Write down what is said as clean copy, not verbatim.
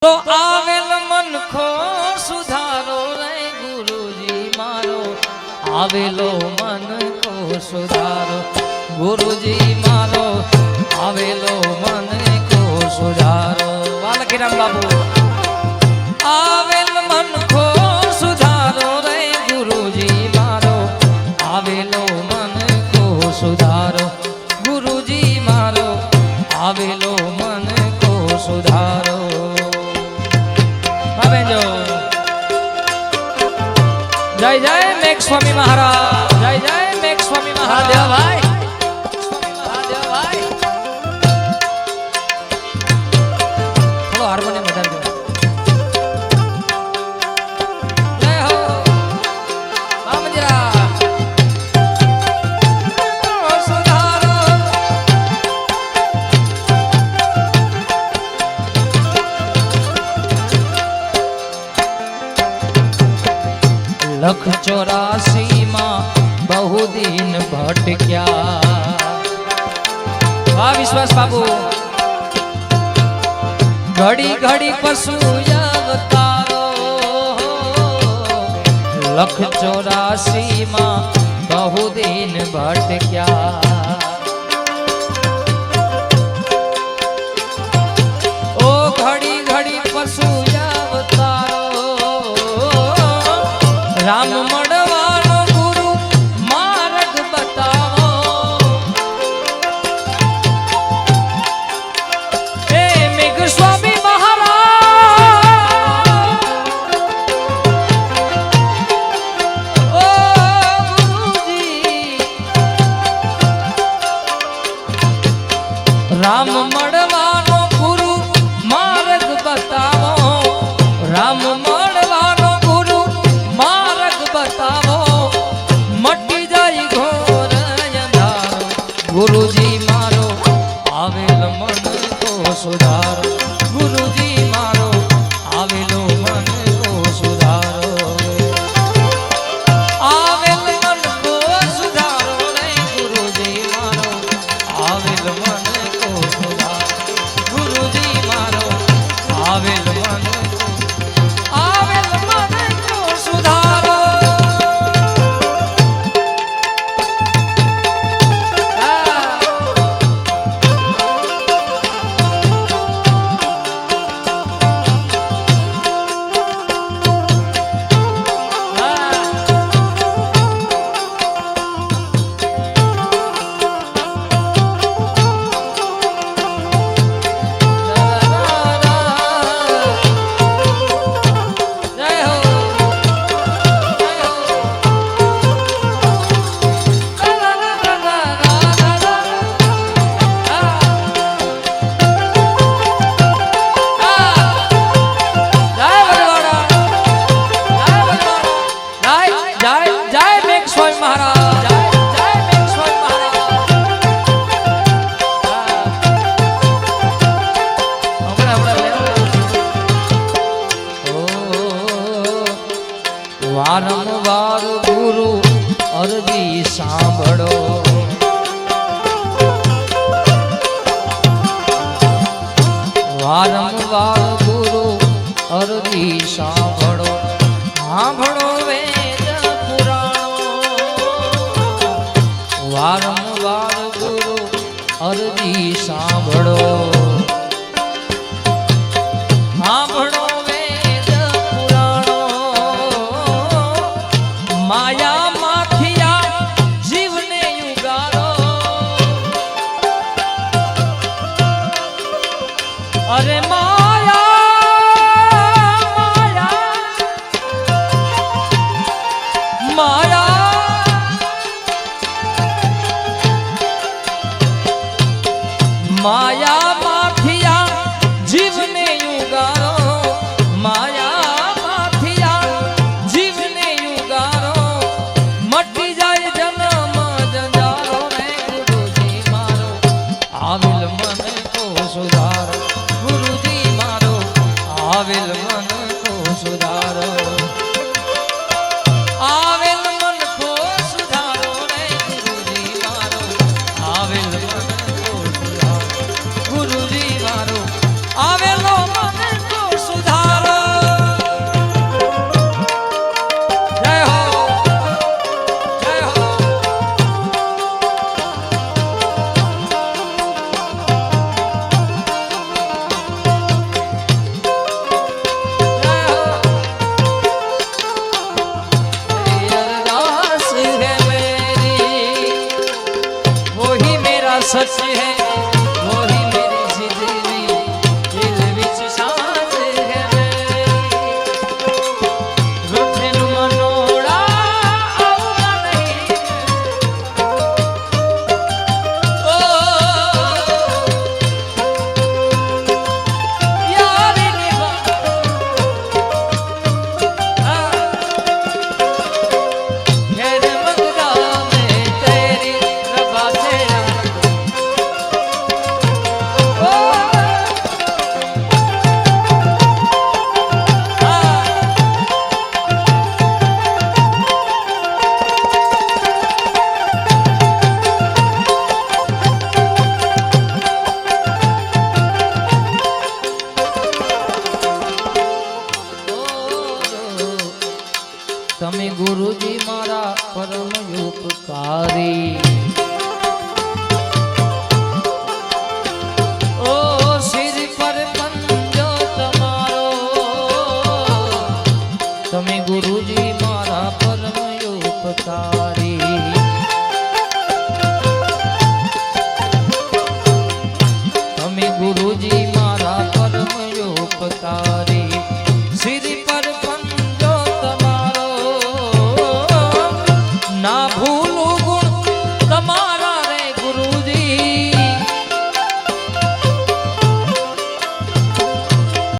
तो आवेल मन खो सुधारो रे गुरुजी मारो आवेलो मन को सुधारो गुरुजी मारो आवेलो मन को सुधारो वालकीराम बाबू आवेल मन को सुधारो रे गुरुजी मारो आवेलो मन को सुधारो गुरुजी मारो आवेलो मन को सुधारो जय जय मेघ स्वामी महाराज जय जय मेघ स्वामी महाराज भाई चलो हारमोनियम बजा दो जय हो बामजरा सुधारो लख 84 मां बहु दिन भटक्या वाह विश्वास बाबू घड़ी घड़ी पशु अवतारो लख 84 मां बहु दिन भटक्या ओ घड़ी घड़ी पशु राम मड़वानो गुरु मार्ग बताओ हे मेघ स्वामी महाराज ओ गुरुजी राम मड़वानो गुरु मार्ग बताओ राम मड़वानो बतावो मटी जाई घोर अंधारो गुरुजी मारो आवेल मन को सुधारो गुरुजी मारो आवेलो मन को सुधारो आवेल मन को सुधारो रे गुरुजी मारो आवेल मन को सुधारो गुरुजी मारो आवेल मन को सुधारो वारंवार गुरु अरजी सांभळो वारंवार गुरु अरजी सांभळो सांभळो वेद पुराणो वारंवार गुरु अरजी सांभळो सांभळो माया माथिया जीवने युगारो अरे माया माया माया माया माथिया जीवने युगारो माया आवेल मन को सुधारो गुरुजी मारो आवेल मन को सुधारो आवेल मन को सुधारो रे गुरुजी मारो आवेल मन को सुधारो गुरुजी मारो आवेलो मन को सुधारो ગુરુજી મારા પરમ ઉપકારી ઓ શિર પર પંજો તમારો તમે ગુરુજી મારા પરમ ઉપકારી તમે ગુરુજી મારા પરમ ઉપકારી